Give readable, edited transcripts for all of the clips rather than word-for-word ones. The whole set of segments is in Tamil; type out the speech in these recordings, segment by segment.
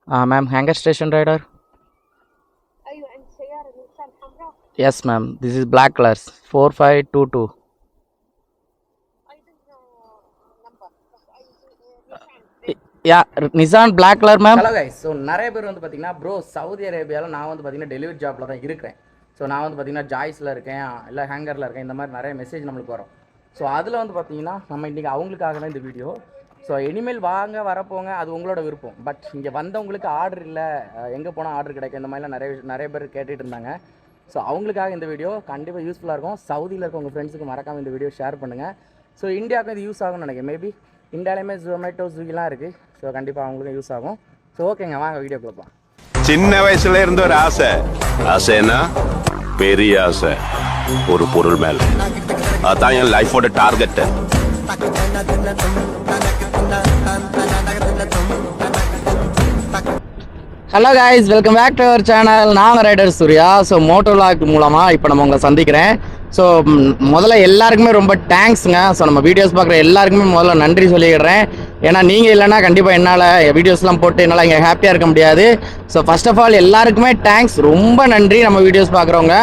Ma'am, hanger station rider? أيوة عند سيارة نيسان حمراء. Yes, ma'am. This is black colors. 4522. I don't know number, but I Nissan. Yeah, Nissan black color, ma'am. Hello guys, so நிறைய பேர் வந்து பார்த்தீங்கன்னா ப்ரோ சவுதி அரேபியாவில் நான் வந்து பார்த்தீங்கன்னா டெலிவரி ஜாப்பில் தான் இருக்கிறேன். ஸோ நான் வந்து பார்த்தீங்கன்னா ஜாய்ஸில் இருக்கேன், இல்லை ஹேங்கரில் இருக்கேன், இந்த மாதிரி நிறைய மெசேஜ் நம்மளுக்கு வரும். ஸோ அதில் வந்து பார்த்தீங்கன்னா நம்ம இன்றைக்கி அவங்களுக்காக தான் இந்த வீடியோ. ஸோ இனிமேல் வாங்க வரப்போங்க, அது உங்களோட விருப்பம். பட் இங்கே வந்தவங்களுக்கு ஆர்டர் இல்லை, எங்கே போனால் ஆர்டர் கிடைக்கும், இந்த மாதிரிலாம் நிறைய பேர் கேட்டுகிட்டு இருந்தாங்க. ஸோ அவங்களுக்காக இந்த வீடியோ கண்டிப்பாக யூஸ்ஃபுல்லாக இருக்கும். சவுதியில் இருக்க உங்கள் ஃப்ரெண்ட்ஸுக்கு மறக்காமல் இந்த வீடியோ ஷேர் பண்ணுங்கள். ஸோ இந்தியாவுக்கு இது யூஸ் ஆகும்னு நினைக்கிறேன். மேபி இந்தியாவிலேயுமே ஜொமேட்டோ ஸ்விக்கிலாம் இருக்குது. ஸோ கண்டிப்பாக அவங்களுக்கும் யூஸ் ஆகும். ஸோ ஓகேங்க, வாங்க வீடியோ கொடுப்போம். சின்ன வயசுல இருந்த ஒரு ஆசைன்னா பெரிய ஆசை ஒரு பொருள் மேல. அதான் என் லைஃபோட target. Hello guys, welcome back to our channel. நாங்கள் ரைடர் சூர்யா. ஸோ மோட்டோலாக் மூலமாக இப்போ நம்ம உங்களை சந்திக்கிறேன். ஸோ முதல்ல எல்லாருக்குமே ரொம்ப தேங்க்ஸுங்க. ஸோ நம்ம வீடியோஸ் பார்க்குற எல்லாருக்குமே முதல்ல நன்றி சொல்லிக்கிறேன். ஏன்னா நீங்கள் இல்லைன்னா கண்டிப்பாக என்னால் வீடியோஸ்லாம் போட்டு என்னால் இங்கே ஹாப்பியாக இருக்க முடியாது. ஸோ ஃபர்ஸ்ட் ஆஃப் ஆல் எல்லாருக்குமே தேங்க்ஸ், ரொம்ப நன்றி நம்ம வீடியோஸ் பார்க்குறவங்க.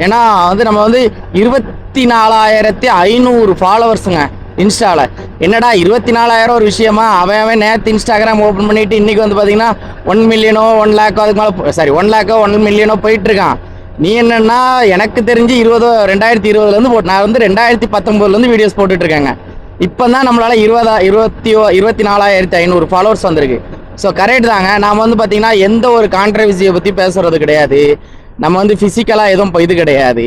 ஏன்னா வந்து நம்ம வந்து 24,500 ஃபாலோவர்ஸுங்க இன்ஸ்டாவில். என்னடா 24,000 ஒரு விஷயமா? அவன் நேற்று இன்ஸ்டாகிராம் ஓப்பன் பண்ணிவிட்டு இன்றைக்கி வந்து பார்த்தீங்கன்னா 1 மில்லியனோ 1 லேக்கோ அதுக்கு மேலே, சாரி 1 லேக்கோ 1 மில்லியனோ போயிட்டுருக்கான். நீ என்னென்னா எனக்கு தெரிஞ்சு 2020 போட்டு, நான் வந்து 2019 வீடியோஸ் போட்டுட்ருக்கேங்க. இப்போ தான் நம்மளால் 24,500 ஃபாலோவர்ஸ் வந்திருக்கு. ஸோ கரெக்ட் தாங்க. நாம் வந்து பார்த்திங்கன்னா எந்த ஒரு கான்ட்ரவர்சியை பற்றி பேசுகிறது கிடையாது. நம்ம வந்து ஃபிசிக்கலாக எதுவும் இது கிடையாது.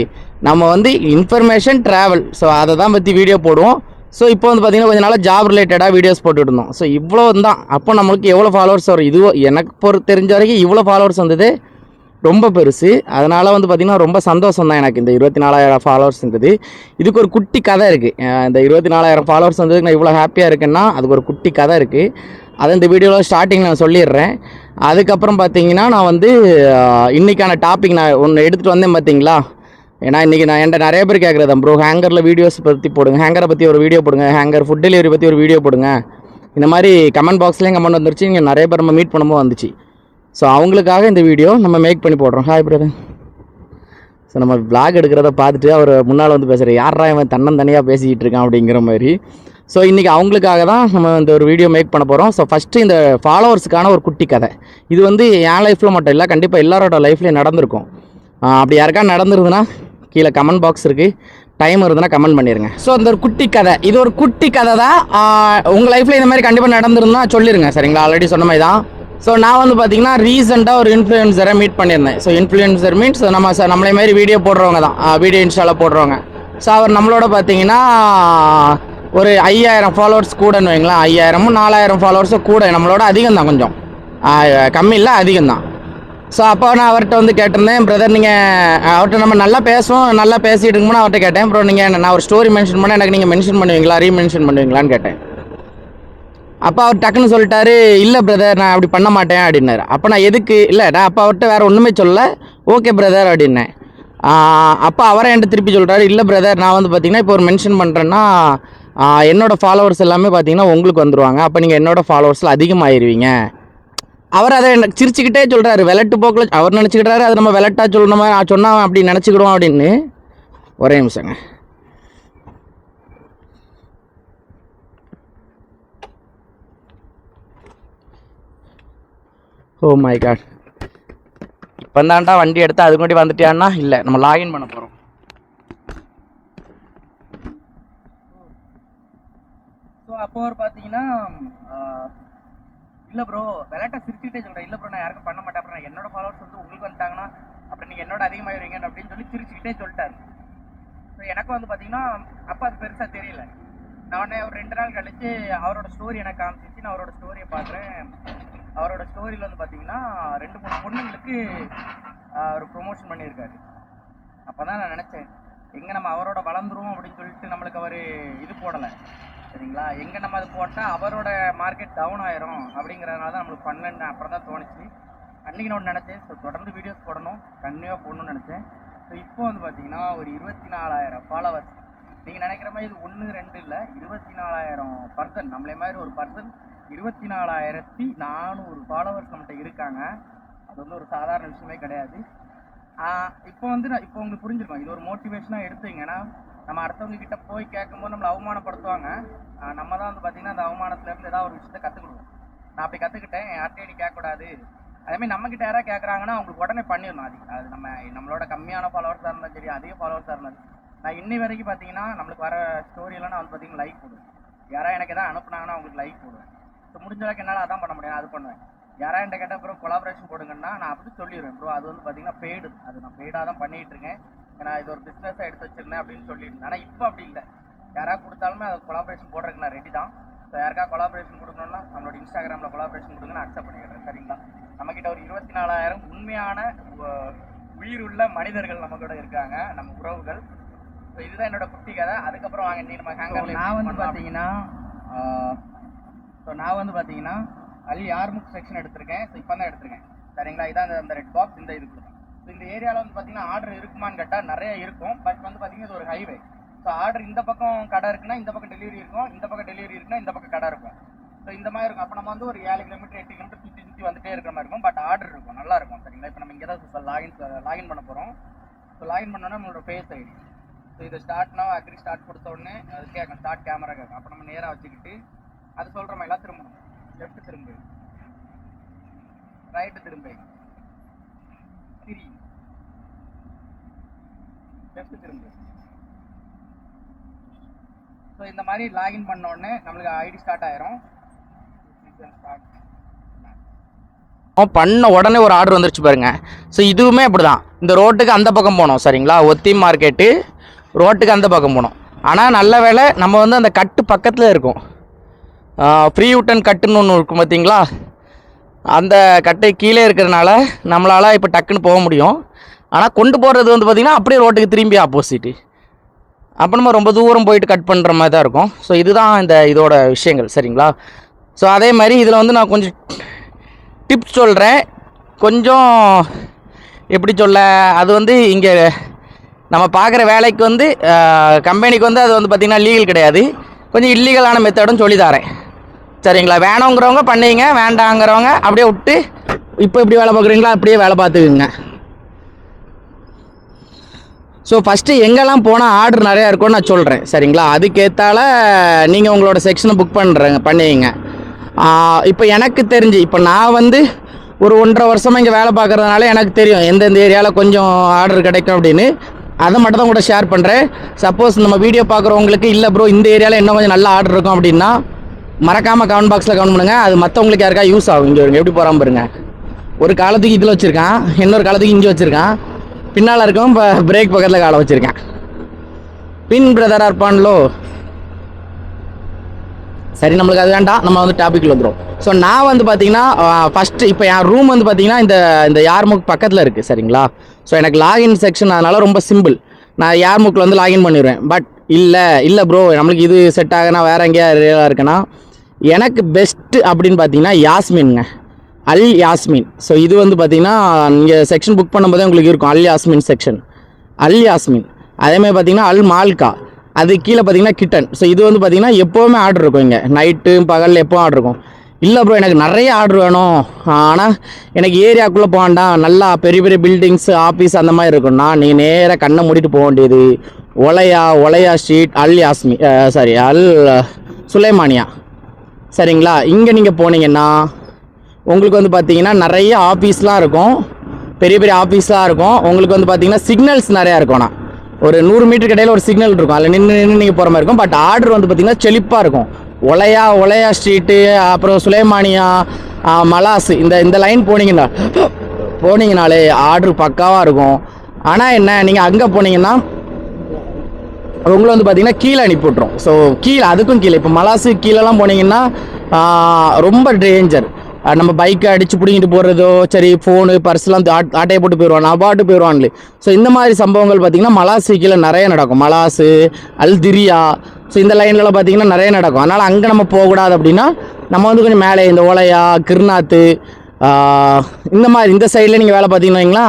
நம்ம வந்து இன்ஃபர்மேஷன் ட்ராவல், ஸோ அதை தான் பற்றி வீடியோ போடுவோம். ஸோ இப்போ வந்து பார்த்திங்கன்னா கொஞ்சம் நாளாக ஜாப் ரிலேட்டடாக வீடியோஸ் போட்டுட்டு இருந்தோம். ஸோ இவ்வளோ தான். அப்போ நம்மளுக்கு எவ்வளோ ஃபாலோவர்ஸ் வரும்? இதுவோ எனக்கு தெரிஞ்ச வரைக்கும் இவ்வளோ ஃபாலோவர்ஸ் வந்தது ரொம்ப பெருசு. அதனால் வந்து பார்த்திங்கன்னா ரொம்ப சந்தோஷம் தான் எனக்கு இந்த 24,000 ஃபாலோவர்ஸ்ன்றது. இதுக்கு ஒரு குட்டி கதை இருக்குது. இந்த 24,000 ஃபாலோவர்ஸ் வந்ததுக்கு நான் இவ்வளோ ஹாப்பியாக இருக்கேன்னா அதுக்கு ஒரு குட்டி கதை இருக்குது. அதை இந்த வீடியோவில் ஸ்டார்டிங் நான் சொல்லிடுறேன். அதுக்கப்புறம் பார்த்திங்கன்னா நான் வந்து இன்றைக்கான டாபிக் நான் ஒன்று எடுத்துகிட்டு வந்தேன் பார்த்தீங்களா. ஏன்னா இன்றைக்கி நான் என்கிட்ட நிறைய பேர் கேட்குறேன், ப்ரோ ஹேங்கரில் வீடியோஸ் பற்றி போடுங்க, ஹேங்கரை பற்றி ஒரு வீடியோ போடுங்க, ஹேங்கர் ஃபுட் டெலிவரி பற்றி ஒரு வீடியோ போடுங்க. இந்த மாதிரி கமெண்ட் பாக்ஸ்லேயும் கமெண்ட் வந்துருச்சு. இங்கே நிறைய பேர் நம்ம மீட் பண்ணும்போது வந்துச்சு. ஸோ அவங்களுக்காக இந்த வீடியோ நம்ம மேக் பண்ணி போடுறோம். Hi brother. ஸோ நம்ம விளாக் எடுக்கிறத பார்த்துட்டு அவர் முன்னால் வந்து பேசுகிறேன், யாரா இவன் தன்னந்தனியாக பேசிக்கிட்டு இருக்கான் அப்படிங்கிற மாதிரி. ஸோ இன்றைக்கி அவங்களுக்காக தான் நம்ம இந்த ஒரு வீடியோ மேக் பண்ண போகிறோம். ஸோ ஃபஸ்ட்டு இந்த ஃபாலோவர்ஸுக்கான ஒரு குட்டி கதை. இது வந்து என் லைஃப்பில் மட்டும் இல்லை, கண்டிப்பாக எல்லாரோட லைஃப்லேயும் நடந்திருக்கும். அப்படி யாருக்கா நடந்துருதுன்னா கீழே கமெண்ட் பாக்ஸ் இருக்குது, டைம் இருந்ததுன்னா கமெண்ட் பண்ணிடுங்க. ஸோ இந்த ஒரு குட்டி கதை, இது ஒரு குட்டி கதை தான். உங்கள் லைஃப்பில் இந்த மாதிரி கண்டிப்பாக நடந்துருந்தா சொல்லிடுங்க, சரிங்களா? ஆல்ரெடி சொன்ன மாதிரி தான். ஸோ நான் வந்து பார்த்தீங்கன்னா ரீசெண்டாக ஒரு இன்ஃப்ளூயன்சரை மீட் பண்ணியிருந்தேன். ஸோ இன்ஃப்ளூயன்சர் மீன்ஸ் நம்மளே மாதிரி வீடியோ போடுறவங்க தான், வீடியோ இன்ஸ்டாவில் போடுறவங்க. ஸோ அவர் நம்மளோட பார்த்தீங்கன்னா ஒரு 5,000 ஃபாலோவர்ஸ் கூடன்னு வைங்களேன். 5,000 4,000 ஃபாலோவர்ஸும் கூட, நம்மளோட அதிகம் தான், கொஞ்சம் கம்மி இல்லை, அதிகம் தான். ஸோ அப்போ நான் அவர்கிட்ட வந்து கேட்டிருந்தேன், பிரதர் நீங்கள் அவர்கிட்ட நம்ம நல்லா பேசுவோம், நல்லா பேசிகிட்டு இருக்கும்போது அவர்கிட்ட கேட்டேன், ப்ரோ நீங்கள் நான் ஒரு ஸ்டோரி மென்ஷன் பண்ணால் எனக்கு நீங்கள் மென்ஷன் பண்ணுவீங்களா, ரீமென்ஷன் பண்ணுவீங்களான்னு கேட்டேன். அப்போ அவர் டக்குன்னு சொல்லிட்டாரு, இல்லை பிரதர் நான் அப்படி பண்ண மாட்டேன் அப்படின்னாரு. அப்போ நான் எதுக்கு இல்லை, நான் அப்போ அவர்கிட்ட வேறு ஒன்றுமே சொல்லலை, ஓகே பிரதர் அப்படின்னேன். அப்போ அவரை என்கிட்ட திருப்பி சொல்கிறாரு, இல்லை பிரதர் நான் வந்து பார்த்தீங்கன்னா இப்போ ஒரு மென்ஷன் பண்ணுறேன்னா என்னோடய ஃபாலோவர்ஸ் எல்லாமே பார்த்தீங்கன்னா உங்களுக்கு வந்துடுவாங்க, அப்போ நீங்கள் என்னோடய ஃபாலோவர்ஸில் அதிகமாகிடுவீங்க. அவர் அதை எனக்கு சிரிச்சுக்கிட்டே சொல்கிறாரு, விளையாட்டு போக்கில் அவர் நினச்சிக்கிட்டாரு அது நம்ம விளையாட்டா சொல்லணுமா, சொன்னால் அப்படி நினச்சிக்கிடுவோம் அப்படின்னு. ஒரே நிமிஷங்க. ஓ மை காட், இப்போ தான்டா வண்டி எடுத்து அதுக்கு முன்னாடி வந்துட்டியான்னா இல்லை, நம்ம லாகின் பண்ண போகிறோம். ஸோ அப்போ அவர் பார்த்தீங்கன்னா இல்லை ப்ரோ விளையாட்டா சிரிச்சுக்கிட்டே சொல்கிறேன், இல்லை ப்ரோ நான் யாருக்கும் பண்ண மாட்டேன், அப்புறம் என்னோட ஃபாலோவர்ஸ் வந்து உங்களுக்கு வந்துட்டாங்கன்னா அப்புறம் நீங்கள் என்னோட அதிகமாகிடுவீங்க அப்படின்னு சொல்லி சிரிச்சுக்கிட்டே சொல்லிட்டாரு. ஸோ எனக்கும் வந்து பார்த்தீங்கன்னா அப்போ அது பெருசாக தெரியல. நான் உடனே ஒரு 2 நாள் கழிச்சு அவரோட ஸ்டோரி எனக்கு காமிச்சிச்சு. நான் அவரோட ஸ்டோரியை பார்க்குறேன். அவரோட ஸ்டோரியில் வந்து பார்த்தீங்கன்னா 2-3 பொண்ணுங்களுக்கு ஒரு ப்ரொமோஷன் பண்ணியிருக்காரு. அப்போ தான் நான் நினச்சேன், எங்கே நம்ம அவரோட வளர்ந்துருவோம் அப்படின்னு சொல்லிட்டு நம்மளுக்கு அவர் இது போடலை, சரிங்களா? எங்கே நம்ம அது போட்டால் அவரோட மார்க்கெட் டவுன் ஆயிரும் அப்படிங்கிறதுனால தான் நம்மளுக்கு பண்ணலன்னு அப்புறம் தான் தோணுச்சு. அன்றைக்கி நான் ஒன்று நினச்சேன், ஸோ தொடர்ந்து வீடியோஸ் போடணும், கண்டினியூவாக போடணும்னு நினச்சேன். ஸோ இப்போ வந்து பார்த்தீங்கன்னா ஒரு 24,000 ஃபாலோவர்ஸ். நீங்கள் நினைக்கிற மாதிரி இது 1 2 இல்லை, 24,000 பர்சன் நம்மளே மாதிரி ஒரு பர்சன் 24,400 ஃபாலோவர்ஸ் நம்மகிட்ட இருக்காங்க. அது வந்து ஒரு சாதாரண விஷயமே கிடையாது. இப்போ வந்து இப்போ உங்களுக்கு புரிஞ்சிருக்கும், இது ஒரு மோட்டிவேஷனாக எடுத்தீங்கன்னா நம்ம அடுத்தவங்க கிட்ட போய் கேட்கும்போது நம்மளை அவமானப்படுத்துவாங்க. நம்ம தான் வந்து பார்த்தீங்கன்னா அந்த அவமானத்துலேருந்து ஏதாவது ஒரு விஷயத்தை கற்றுக்கணும். நான் அப்படி கற்றுக்கிட்டேன், யார்கிட்டையும் நீ கேட்கக்கூடாது. அதேமாதிரி நம்மக்கிட்ட யாராவது கேட்குறாங்கன்னா அவங்களுக்கு உடனே பண்ணிடணும். அது நம்மளோட கம்மியான ஃபாலோவர்ஸாக இருந்தாலும் சரி, அதிக ஃபாலோவர்ஸாக இருந்தாலும். நான் இன்னி வரைக்கும் பார்த்தீங்கன்னா நம்மளுக்கு வர ஸ்டோரியெல்லாம் நான் வந்து பார்த்தீங்கன்னா லைக் போடுவேன். யாராவது எனக்கு எதாவது அனுப்புனாங்கன்னா அவங்களுக்கு லைக் போடுவேன். ஸோ முடிஞ்ச அளவுக்கு என்னால் அதான் பண்ண முடியும், அது பண்ணுவேன். யாராவது என்கிட்ட கேட்ட அப்புறம் கொலாபரேஷன் போடுங்கன்னா நான் அப்படி சொல்லிடுவேன், ப்ரோ அது வந்து பார்த்தீங்கன்னா பெய்டு, அது நான் பெய்டாக தான் பண்ணிகிட்டு இருக்கேன், ஏன்னா இது ஒரு பிஸ்னஸாக எடுத்து வச்சிருந்தேன் அப்படின்னு சொல்லியிருந்தேன். ஆனால் இப்போ அப்படி இல்லை, யாராவது கொடுத்தாலுமே அது கொலாபரேஷன் போடுறதுக்கு நான் ரெடி தான். ஸோ யாருக்கா கொலாபரேஷன் கொடுக்கணும்னா நம்மளோட இன்ஸ்டாகிராமில் கொலாபரேஷன் கொடுங்க, நான் அக்செப்ட் பண்ணிக்கிறேன். சரிங்களா? நம்மக்கிட்ட ஒரு 24,000 உண்மையான உயிர் உள்ள மனிதர்கள் நம்ம கூட இருக்காங்க, நம்ம உறவுகள். ஸோ இதுதான் என்னோட குட்டி கதை. அதுக்கப்புறம் வாங்க நீ நம்ம ஹேங்கர். நான் வந்து பார்த்தீங்கன்னா அல் யார்முக் செக்ஷன் எடுத்திருக்கேன். ஸோ இப்போ தான் எடுத்திருக்கேன். சரிங்களா? இதான் அந்த ரெட் பாக்ஸ் இந்த இதுக்கு தான். ஸோ இந்த ஏரியாவில் வந்து பார்த்தீங்கன்னா ஆர்டர் இருக்குமான்னு கேட்டால் நிறைய இருக்கும். பட் வந்து பார்த்தீங்கன்னா இது ஒரு ஹைவே. ஸோ ஆர்டர் இந்த பக்கம் கடை இருக்குன்னா இந்த பக்கம் டெலிவரி இருக்கும், இந்த பக்கம் டெலிவரி இருக்குன்னா இந்த பக்கம் கடை இருக்கும். ஸோ இந்த மாதிரி இருக்கும். அப்போ நம்ம வந்து ஒரு 7 கிலோமீட்டர் 8 கிலோமீட்டர் சுற்றி வந்துட்டே இருக்கிற மாதிரி இருக்கும். பட் ஆர்டர் இருக்கும், நல்லா இருக்கும். சரிங்களா? இப்போ நம்ம இங்கே தான் லாகின் பண்ண போகிறோம். ஸோ லாகின் பண்ணோன்னா நம்மளோட ஃபேஸ் ஐடி. ஸோ இதை ஸ்டார்ட்னா அக்ரி ஸ்டார்ட் கொடுத்த உடனே அது கேட்கும், ஸ்டார்ட் கேமரா கேட்கும். அப்போ நம்ம நேராக வச்சுக்கிட்டு அது சொல்கிற மாதிரி எல்லாம் திரும்பணும். லெஃப்ட் திரும்பு, ரைட்டு திரும்பு, லெஃப்ட் திரும்பு. ஸோ இந்த மாதிரி லாகின் பண்ண உடனே நம்மளுக்கு ஐடி ஸ்டார்ட் ஆயிரும். பண்ண உடனே ஒரு ஆர்டர் வந்துருச்சு பாருங்க. ஸோ இதுவுமே அப்படிதான், இந்த ரோட்டுக்கு அந்த பக்கம் போனோம். சரிங்களா? ஒத்தி மார்க்கெட்டு ரோட்டுக்கு அந்த பக்கம் போனோம். ஆனால் நல்ல வேலை நம்ம வந்து அந்த கட்டு பக்கத்தில் இருக்கும். ஃப்ரீ யூட்டன் கட்டுன்னு ஒன்று இருக்கும் பார்த்தீங்களா? அந்த கட்டை கீழே இருக்கிறதுனால நம்மளால் இப்போ டக்குன்னு போக முடியும். ஆனால் கொண்டு போகிறது வந்து பார்த்திங்கன்னா அப்படியே ரோட்டுக்கு திரும்பி ஆப்போசிட்டு. அப்போ நம்ம ரொம்ப தூரம் போயிட்டு கட் பண்ணுற மாதிரி தான் இருக்கும். ஸோ இதுதான் இதோட விஷயங்கள். சரிங்களா? ஸோ அதே மாதிரி இதில் வந்து நான் கொஞ்சம் டிப்ஸ் சொல்கிறேன். கொஞ்சம் எப்படி சொல்ல, அது வந்து இங்கே நம்ம பார்க்குற வேலைக்கு வந்து கம்பெனிக்கு வந்து அது வந்து பார்த்திங்கன்னா லீகல் கிடையாது, கொஞ்சம் இல்லீகலான மெத்தடும் சொல்லி தரேன். சரிங்களா? வேணுங்கிறவங்க பண்ணிங்க, வேண்டாங்கிறவங்க அப்படியே விட்டு இப்போ இப்படி வேலை பார்க்குறீங்களா அப்படியே வேலை பார்த்துக்குங்க. ஸோ ஃபஸ்ட்டு எங்கெல்லாம் போனால் ஆர்டர் நிறையா இருக்கும்னு நான் சொல்கிறேன். சரிங்களா? அதுக்கேற்றால நீங்கள் உங்களோட செக்ஷனை புக் பண்ணிங்க. இப்போ எனக்கு தெரிஞ்சு இப்போ நான் வந்து ஒரு 1.5 வருஷமாக இங்கே வேலை பார்க்குறதுனால எனக்கு தெரியும் எந்தெந்த ஏரியாவில் கொஞ்சம் ஆர்டர் கிடைக்கும் அப்படின்னு. அதை மட்டும் தான் கூட ஷேர் பண்ணுறேன். சப்போஸ் நம்ம வீடியோ பார்க்குறவங்களுக்கு இல்லை ப்ரோ இந்த ஏரியாவில் இன்னும் கொஞ்சம் நல்ல ஆர்டர் இருக்கும் அப்படின்னா மறக்காமல் கமெண்ட் பாக்ஸில் கமெண்ட் பண்ணுங்கள். அது மற்றவங்களுக்கு யாருக்கா யூஸ் ஆகும். இங்கே எப்படி போகிறான் பாருங்க, ஒரு காலத்துக்கு இதில் வச்சுருக்கான், இன்னொரு காலத்துக்கு இங்கே வச்சுருக்கான், பின்னால் இருக்கும் இப்போ பிரேக் பக்கத்தில் காலை வச்சுருக்கேன். பின் பிரதராக இருப்பான்லோ. சரி, நம்மளுக்கு அது வேண்டாம், நம்ம வந்து டாபிக்கில் வந்துடும். ஸோ நான் வந்து பார்த்தீங்கன்னா ஃபஸ்ட்டு இப்போ என் ரூம் வந்து பார்த்தீங்கன்னா இந்த யார்முக் பக்கத்தில் இருக்குது. சரிங்களா? ஸோ எனக்கு லாகின் செக்ஷன் அதனால் ரொம்ப சிம்பிள், நான் யார்முக்கில் வந்து லாகின் பண்ணிடுவேன். பட் இல்லை ப்ரோ நம்மளுக்கு இது செட் ஆகுனா வேறு எங்கேயா ரியலாக இருக்குன்னா எனக்கு பெஸ்ட்டு அப்படின்னு பார்த்தீங்கன்னா யாஸ்மின்ங்க, அல் யாஸ்மின். ஸோ இது வந்து பார்த்தீங்கன்னா நீங்கள் செக்ஷன் புக் பண்ணும்போதே உங்களுக்கு இருக்கும் அல் யாஸ்மின் செக்ஷன், அல் யாஸ்மின். அதேமாதிரி பார்த்தீங்கன்னா அல் மால்கா, அது கீழே பார்த்தீங்கன்னா கிட்டன். ஸோ இது வந்து பார்த்தீங்கன்னா எப்போவுமே ஆர்டர் இருக்கும், இங்கே நைட்டு பகலில் எப்போவும் ஆர்டர் இருக்கும். இல்லை ப்ரோ எனக்கு நிறைய ஆர்டர் வேணும், ஆனால் எனக்கு ஏரியாக்குள்ளே போகாண்டாம், நல்லா பெரிய பெரிய பில்டிங்ஸ் ஆஃபீஸ் அந்த மாதிரி இருக்குன்னா நீங்கள் நேராக கண்ணை மூடிட்டு போக வேண்டியது ஒலையா ஸ்ட்ரீட், அல் யாஸ்மி அல் சுலைமானியா. சரிங்களா? இங்கே நீங்கள் போனீங்கன்னா உங்களுக்கு வந்து பார்த்தீங்கன்னா நிறைய ஆஃபீஸ்லாம் இருக்கும், பெரிய பெரிய ஆஃபீஸ்லாம் இருக்கும். உங்களுக்கு வந்து பார்த்தீங்கன்னா சிக்னல்ஸ் நிறையா இருக்கும்ண்ணா, ஒரு 100 மீட்டர் கடையில் ஒரு சிக்னல் இருக்கும், அதில் நின்று நீங்கள் போகிற மாதிரி இருக்கும். பட் ஆர்டர் வந்து பார்த்தீங்கன்னா செழிப்பாக இருக்கும். ஒலையா ஸ்ட்ரீட்டு, அப்புறம் சுலைமானியா, மலாஸ், இந்த லைன் போனீங்கனாலே ஆர்டர் பக்காவாக இருக்கும். ஆனால் என்ன, நீங்கள் அங்கே போனீங்கன்னா உங்களை வந்து பார்த்தீங்கன்னா கீழே அனுப்பி விட்ரும். ஸோ அதுக்கும் கீழே இப்போ மலாசு கீழெல்லாம் போனீங்கன்னா ரொம்ப டேஞ்சர். நம்ம பைக்கை அடித்து பிடிங்கிட்டு போகிறதோ, சரி ஃபோனு பர்ஸ்லாம் ஆட்டையை போட்டு போயிடுவான், அபாட்டு போயிடுவான்ல. ஸோ இந்த மாதிரி சம்பவங்கள் பார்த்திங்கன்னா மலாசு கீழே நிறைய நடக்கும், மலாசு அல் திரியா. ஸோ இந்த லைன்லலாம் பார்த்திங்கன்னா நிறைய நடக்கும். அதனால் அங்கே நம்ம போகக்கூடாது அப்படின்னா நம்ம வந்து கொஞ்சம் மேலே இந்த ஓலையா கிர்நாத்து இந்த மாதிரி இந்த சைடில் நீங்கள் வேலை பார்த்தீங்கன்னா வைங்களா,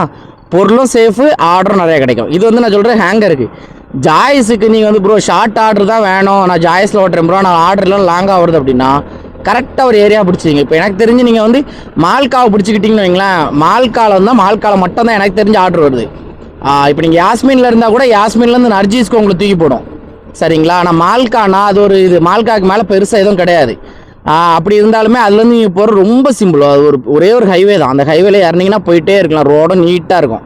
பொருளும் சேஃபு, ஆர்டரும் நிறையா கிடைக்கும். இது வந்து நான் சொல்கிறேன் ஹேங்கருக்கு. ஜாய்ஸுக்கு நீங்கள் வந்து ப்ரோ ஷார்ட் ஆர்டர் தான் வேணும், நான் ஜாய்ஸில் ஓட்டுறேன் ப்ரோ, நான் ஆர்டர்லாம் லாங்காக வருது அப்படின்னா கரெக்டாக ஒரு ஏரியா பிடிச்சிங்க. இப்போ எனக்கு தெரிஞ்சு நீங்கள் வந்து மால்காவை பிடிச்சிக்கிட்டிங்கன்னு வைங்களேன், மால்காவில் இருந்தால் மால்காவில் மட்டும் தான் எனக்கு தெரிஞ்சு ஆர்டர் வருது. இப்போ நீங்கள் யாஸ்மீனில் இருந்தால் கூட யாஸ்மீன்லேருந்து நர்ஜீஸ்க்கு உங்களுக்கு தூக்கி போடும், சரிங்களா. ஆனால் மால்கானா அது ஒரு இது, மால்காவுக்கு மேலே பெருசாக எதுவும் கிடையாது. அப்படி இருந்தாலுமே அதுலேருந்து நீங்கள் போகிற ரொம்ப சிம்பிள். அது ஒரே ஒரு ஹைவே தான். அந்த ஹைவேல இறங்கிங்கன்னா போயிட்டே இருக்கலாம், ரோடும் நீட்டாக இருக்கும்.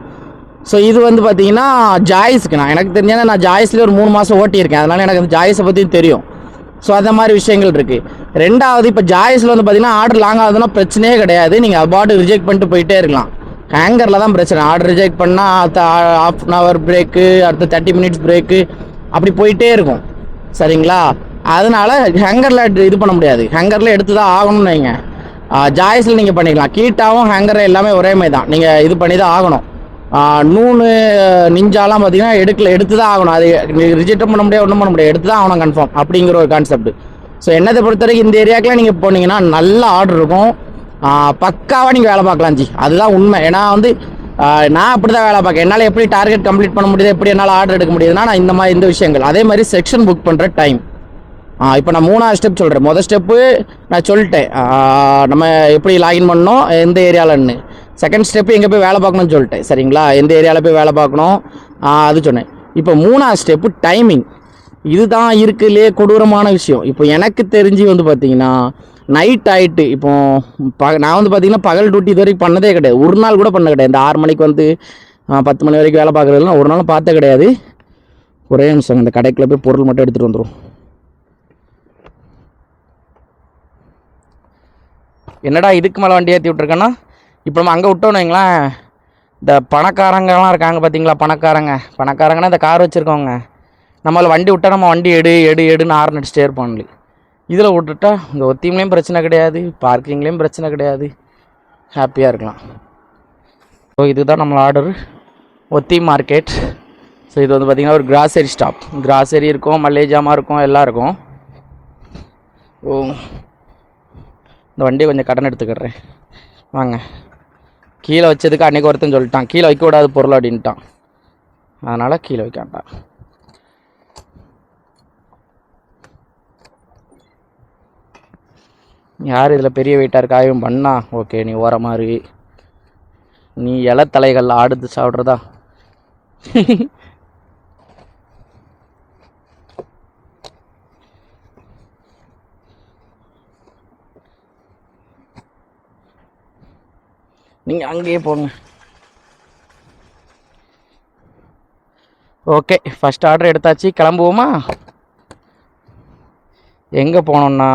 ஸோ இது வந்து பார்த்தீங்கன்னா ஜாய்ஸுக்கு எனக்கு தெரிஞ்சா நான் ஜாய்ஸ்லேயே ஒரு 3 மாதம் ஓட்டியிருக்கேன், அதனால் எனக்கு அந்த ஜாய்ஸை பற்றியும் தெரியும். ஸோ அந்த மாதிரி விஷயங்கள் இருக்குது. ரெண்டாவது, இப்போ ஜாய்ஸில் வந்து பார்த்தீங்கன்னா ஆர்டர் லாங் ஆகுதுன்னா பிரச்சனையே கிடையாது, நீங்கள் அபார்ட் ரிஜெக்ட் பண்ணிட்டு போயிட்டே இருக்கலாம். ஹேங்கரில் தான் பிரச்சனை. ஆர்டர் ரிஜெக்ட் பண்ணால் அடுத்த ½ hour பிரேக்கு, அடுத்த 30 minutes பிரேக்கு, அப்படி போயிட்டே இருக்கும், சரிங்களா. அதனால ஹேங்கரில் இது பண்ண முடியாது, ஹேங்கரில் எடுத்து தான் ஆகணும்னு வைங்க. ஜாய்ஸில் நீங்கள் பண்ணிக்கலாம். கீட்டாவும் ஹேங்கர் எல்லாமே ஒரே மாதிரி தான், நீங்கள் இது பண்ணி தான் ஆகணும். நூனு நிஞ்சாலாம் பார்த்தீங்கன்னா எடுத்து தான் ஆகணும். அது ரிஜெக்டும் பண்ண முடியாது, ஒன்றும் பண்ண முடியாது, எடுத்து தான் ஆகணும் கன்ஃபார்ம், அப்படிங்கிற ஒரு கான்செப்ட். ஸோ என்னதை பொறுத்த வரைக்கும் இந்த ஏரியாக்கெலாம் நீங்கள் போனீங்கன்னா நல்ல ஆர்டர் இருக்கும், பக்காவாக நீங்கள் வேலை பார்க்கலாம் ஜி. அதுதான் உண்மை. ஏன்னா வந்து நான் அப்படி தான் வேலை பார்க்க, என்னால் எப்படி டார்கெட் கம்ப்ளீட் பண்ண முடியுது, எப்படி என்னால் ஆர்டர் எடுக்க முடியுதுன்னா நான் இந்த விஷயங்கள். அதே மாதிரி செக்ஷன் புக் பண்ணுற டைம். இப்போ நான் 3வது ஸ்டெப் சொல்கிறேன். மொதல் ஸ்டெப்பு நான் சொல்லிட்டேன், நம்ம எப்படி லாகின் பண்ணணும், எந்த ஏரியாவில்னு. செகண்ட் ஸ்டெப்பு எங்கே போய் வேலை பார்க்கணும்னு சொல்லிட்டேன், சரிங்களா. எந்த ஏரியாவில் போய் வேலை பார்க்கணும் அது சொன்னேன். இப்போ 3வது ஸ்டெப்பு டைமிங். இதுதான் இருக்குல்லையே கொடூரமான விஷயம். இப்போ எனக்கு தெரிஞ்சு வந்து பார்த்தீங்கன்னா நைட் ஆகிட்டு, இப்போ நான் வந்து பார்த்தீங்கன்னா பகல் டியூட்டி இது வரைக்கும் பண்ணதே கிடையாது, ஒரு நாள் கூட பண்ண கிடையாது. இந்த 6 மணிக்கு வந்து 10 மணி வரைக்கும் வேலை பார்க்குறதுலாம் ஒரு நாள் பார்த்தே கிடையாது. ஒரே நிமிஷம் இந்த கடைக்குள்ளே போய் பொருள் மட்டும் எடுத்துகிட்டு வந்துடும். என்னடா இதுக்கு மேலே வண்டி ஏற்றி விட்ருக்கேன்னா, இப்போ நம்ம அங்கே விட்டோன்னு வைங்களேன், இந்த பணக்காரங்கலாம் இருக்காங்க பார்த்தீங்களா, பணக்காரங்கன்னா இந்த கார் வச்சுருக்கவங்க, நம்மளை வண்டி விட்டால் நம்ம வண்டி எடுன்னு ஆர்ன் அடிச்சுட்டே இருப்பாங்களே. இதில் விட்டுட்டா இந்த ஒத்தியும்லேயும் பிரச்சனை கிடையாது, பார்க்கிங்லேயும் பிரச்சனை கிடையாது, ஹாப்பியாக இருக்கலாம். ஸோ இதுதான் நம்ம ஆர்டர், ஒத்தி மார்க்கெட். ஸோ இது வந்து பார்த்திங்கன்னா ஒரு கிராசரி ஸ்டாப். கிராசரி இருக்கும், மல்லிகை ஜாமான் இருக்கும், எல்லாம் இருக்கும். ஓ, இந்த வண்டியை கொஞ்சம் கடன் எடுத்துக்கிறேன் வாங்க. கீழே வச்சதுக்கு அன்றைக்கி ஒருத்தன் சொல்லிட்டான் கீழே வைக்கக்கூடாது பொருள் அப்படின்ட்டான், அதனால் கீழே வைக்காண்டான். யார் இதில் பெரிய வெயிட்டாக இருக்காயும் பண்ணா ஓகே, நீ ஓரமாறு, நீ இலத்தலைகள் ஆடுத்து சாப்பிட்றதா. நீங்கள் அங்கேயே போங்க. ஓகே, ஃபஸ்ட் ஆர்டர் எடுத்தாச்சு, கிளம்புவோமா. எங்கே போனோம்னா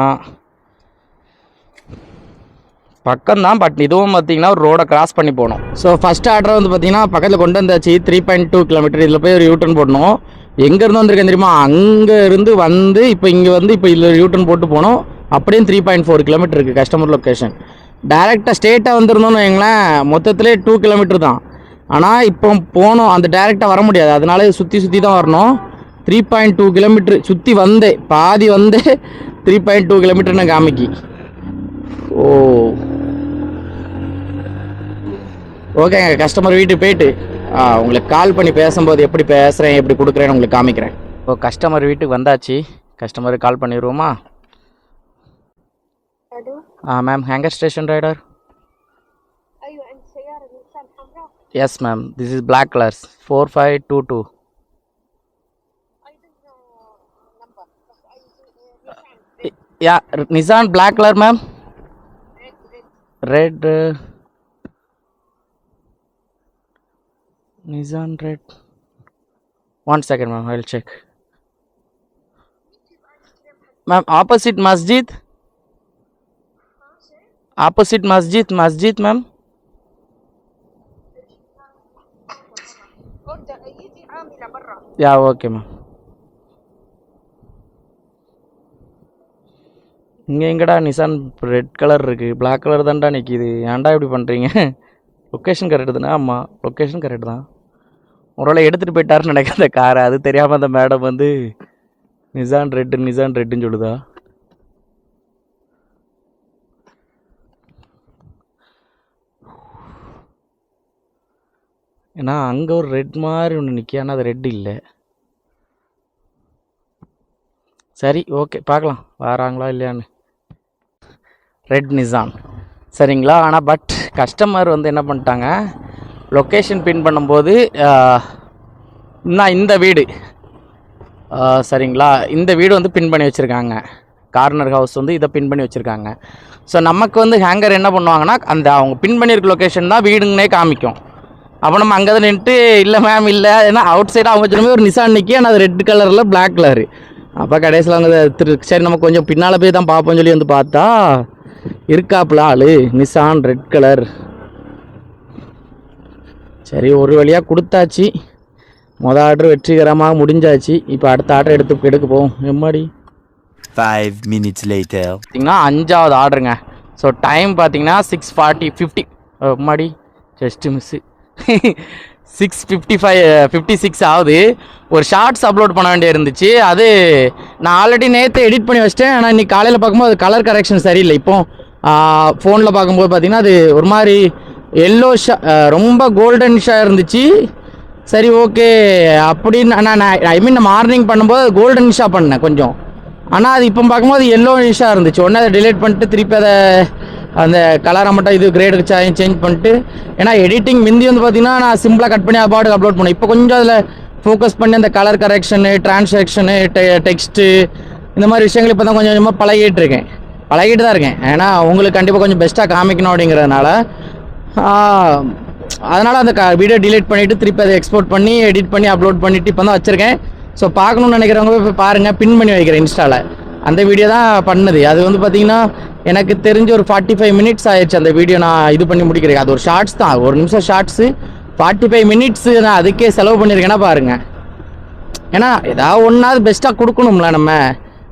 பக்கம்தான், பட் இதுவும் பார்த்தீங்கன்னா ஒரு ரோடை கிராஸ் பண்ணி போகணும். ஸோ ஃபஸ்ட் ஆர்டர் வந்து பார்த்தீங்கன்னா பக்கத்தில் கொண்டு வந்தாச்சு, 3.2 கிலோமீட்டர். இதில் போய் ஒரு யூட்டன் போடணும். எங்கேருந்து வந்திருக்கேன் தெரியுமா, அங்கேருந்து வந்து இப்போ இங்கே வந்து இப்போ இதில் யூட்டன் போட்டு போனோம். அப்படியும் 3.4 கிலோமீட்டர் இருக்குது கஸ்டமர் லொக்கேஷன். டேரெக்டாக ஸ்டேட்டாக வந்துருந்தோன்னு வைங்களேன், மொத்தத்திலே 2 கிலோமீட்டர் தான். ஆனால் இப்போ போனோம், அந்த டேரெக்டாக வர முடியாது, அதனால சுற்றி தான் வரணும். 3.2 கிலோமீட்டர் சுற்றி வந்தே பாதி வந்து 3.2 கிலோமீட்டர்னு காமிக்கி. ஓ ஓகேங்க, கஸ்டமர் வீட்டுக்கு போயிட்டு உங்களுக்கு கால் பண்ணி பேசும்போது எப்படி பேசுகிறேன் எப்படி கொடுக்குறேன்னு உங்களுக்கு காமிக்கிறேன். ஓ, கஸ்டமர் வீட்டுக்கு வந்தாச்சு, கஸ்டமருக்கு கால் பண்ணிடுவோமா. Ma'am, hanger station rider. أيوة عندي سيارة نيسان حمراء. Yes ma'am, this is black colors 4522. number بس Yeah, Nissan black color ma'am. Red Nissan red. One second ma'am, I'll check. Ma'am, opposite masjid ma'am. يجي عاملة برا. Yeah, okay ma'am. இங்கே எங்கடா நிசான் ரெட் கலர் இருக்குது, பிளாக் கலர் தான்டா நிற்கிது, ஏன்டா இப்படி பண்ணுறீங்க. லொக்கேஷன் கரெக்டு தானே? ஆமாம், லொக்கேஷன் கரெக்டு தான். ஒருவேளை எடுத்துகிட்டு போயிட்டாருன்னு நினைக்கிற அந்த காரை, அது தெரியாமல் அந்த மேடம் வந்து நிசான் ரெட்டுன்னு சொல்லுதா. ஏன்னா அங்கே ஒரு ரெட் மாதிரி ஒன்று நிற்கி, ஆனால் அது ரெட் இல்லை. சரி ஓகே, பார்க்கலாம் வராங்களா இல்லையான்னு. ரெட் நிசான் சரிங்களா. ஆனால் பட் கஸ்டமர் வந்து என்ன பண்ணிட்டாங்க, லொக்கேஷன் பின் பண்ணும்போது நான் இந்த வீடு சரிங்களா, இந்த வீடு வந்து பின் பண்ணி வச்சுருக்காங்க. கார்னர் ஹவுஸ் வந்து இதை பின் பண்ணி வச்சுருக்காங்க. ஸோ நமக்கு வந்து ஹேங்கர் என்ன பண்ணுவாங்கன்னா, அந்த அவங்க பின் பண்ணியிருக்க லொக்கேஷன் தான் வீடுங்கன்னே காமிக்கும். அப்போ நம்ம அங்கே தான் நின்றுட்டு இல்லை மேம் இல்லை, ஏன்னா அவுட் சைடாக அவங்க வச்சுருமே ஒரு நிசான் நிற்கி, ஆனால் அது ரெட் கலரில் பிளாக் கலரு. அப்போ கடைசியில் அவங்க சரி நம்ம கொஞ்சம் பின்னால் போய் தான் பார்ப்போம்னு சொல்லி வந்து பார்த்தா இருக்காப்புல ஆள் நிசான் ரெட் கலர். சரி ஒரு வழியாக கொடுத்தாச்சு, மொதல் ஆர்டர் வெற்றிகரமாக முடிஞ்சாச்சு. இப்போ அடுத்த ஆர்டர் எடுக்க போவோம். எம்மாடி 5 minutes later. பார்த்தீங்கன்னா 5வது ஆர்டருங்க. ஸோ டைம் பார்த்தீங்கன்னா 6:40 எம்மாடி ஜஸ்ட்டு மிஸ்ஸு 6:56 ஆகுது. ஒரு ஷார்ட்ஸ் அப்லோட் பண்ண வேண்டிய இருந்துச்சு, அது நான் ஆல்ரெடி நேற்று எடிட் பண்ணி வச்சிட்டேன். ஆனால் இன்றைக்கி காலையில் பார்க்கும்போது அது கலர் கரெக்ஷன் சரியில்லை. இப்போ ஃபோனில் பார்க்கும்போது பார்த்தீங்கன்னா அது ஒரு மாதிரி எல்லோ ரொம்ப கோல்டன்ஷாக இருந்துச்சு. சரி ஓகே அப்படின்னு நான் ஐ மீன் நான் மார்னிங் பண்ணும்போது கோல்டன்ஷாக பண்ணேன் கொஞ்சம், ஆனால் அது இப்போ பார்க்கும்போது எல்லோஷாக இருந்துச்சு. உடனே அதை டிலீட் பண்ணிட்டு திருப்பி அதை அந்த கலரை மட்டும் இது கிரேடுக்கு சேஞ்ச் பண்ணிட்டு, ஏன்னா எடிட்டிங் முந்தி வந்து பார்த்தீங்கன்னா நான் சிம்பிளாக கட் பண்ணி அப்பாட்டுக்கு அப்லோட் பண்ணேன். இப்போ கொஞ்சம் அதில் ஃபோக்கஸ் பண்ணி அந்த கலர் கரெக்ஷனு, டிரான்சாக்ஷனு, டெக்ஸ்ட்டு, இந்த மாதிரி விஷயங்கள் இப்போ தான் கொஞ்சம் கொஞ்சமாக பழகிட்டு தான் இருக்கேன். ஏன்னா உங்களுக்கு கண்டிப்பாக கொஞ்சம் பெஸ்ட்டாக காமிக்கணும் அப்படிங்கிறதுனால அதனால் அந்த வீடியோ டிலீட் பண்ணிவிட்டு திருப்பி அதை எக்ஸ்போர்ட் பண்ணி எடிட் பண்ணி அப்லோட் பண்ணிவிட்டு இப்போ தான் வச்சுருக்கேன். ஸோ பார்க்கணுன்னு நினைக்கிறவங்க போய் பாருங்கள், பின் பண்ணி வைக்கிறேன் இன்ஸ்டாவில். அந்த வீடியோ தான் பண்ணது. அது வந்து பார்த்திங்கன்னா எனக்கு தெரிஞ்ச ஒரு 45 மினிட்ஸ் ஆயிடுச்சு அந்த வீடியோ நான் இது பண்ணி முடிக்கிறேன். அது ஒரு ஷார்ட்ஸ் தான், 1 நிமிஷம் ஷார்ட்ஸு 45 மினிட்ஸு நான் அதுக்கே செலவு பண்ணியிருக்கேன்னா பாருங்கள். ஏன்னா ஏதாவது ஒன்றாவது பெஸ்ட்டாக கொடுக்கணும்ல,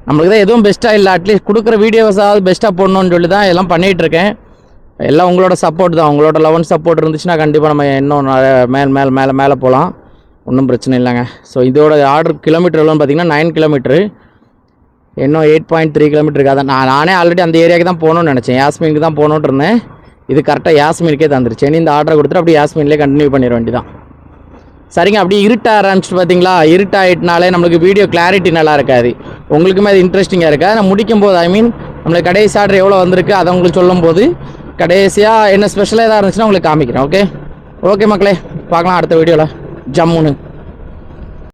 நம்மளுக்கு தான் எதுவும் பெஸ்ட்டாக இல்லை, அட்லீஸ்ட் கொடுக்குற வீடியோஸாவது பெஸ்ட்டாக போடணும்னு சொல்லி தான் எல்லாம் பண்ணிகிட்ருக்கேன். எல்லாம் உங்களோட சப்போர்ட் தான், உங்களோட லவ் அண்ட் சப்போர்ட் இருந்துச்சுன்னா கண்டிப்பாக நம்ம இன்னும் மேலே போகலாம், ஒன்றும் பிரச்சனை இல்லைங்க. ஸோ இதோட ஆர்டர் கிலோமீட்டர் எவ்வளோன்னு பார்த்தீங்கன்னா 9 கிலோமீட்ரு, இன்னும் 8.3 கிலோமீட்டர் இருக்காது. நானே ஆல்ரெடி அந்த ஏரியாவுக்கு தான் போகணுன்னு நினச்சேன், யாஸ்மீனுக்கு தான் போகணுன்னு இருந்தேன். இது கரெக்டாக யாஸ்மீனுக்கே தந்துருச்சு. இனி இந்த ஆர்டரை கொடுத்துட்டு அப்படியே யாஸ்மீன்லேயே கண்டினியூ பண்ணிட வேண்டியதான். சரிங்க, அப்படியே இருட்டாக ஆரம்பிச்சிட்டு பார்த்தீங்களா, இருட்டாயிட்டனாலே நம்மளுக்கு வீடியோ கிளாரிட்டி நல்லா இருக்காது, உங்களுக்குமே அது இன்ட்ரெஸ்டிங்காக இருக்காது. நான் முடிக்கும் போது நம்மளுக்கு கடைசி ஆர்டர் எவ்வளோ வந்திருக்கு அதை உங்களுக்கு சொல்லும் போது கடைசியாக என்ன ஸ்பெஷலாக எதாவது இருந்துச்சுன்னா உங்களுக்கு காமிக்கிறேன். ஓகே மக்களே, பார்க்கலாம் அடுத்த வீடியோவில். ஜம்முன்னு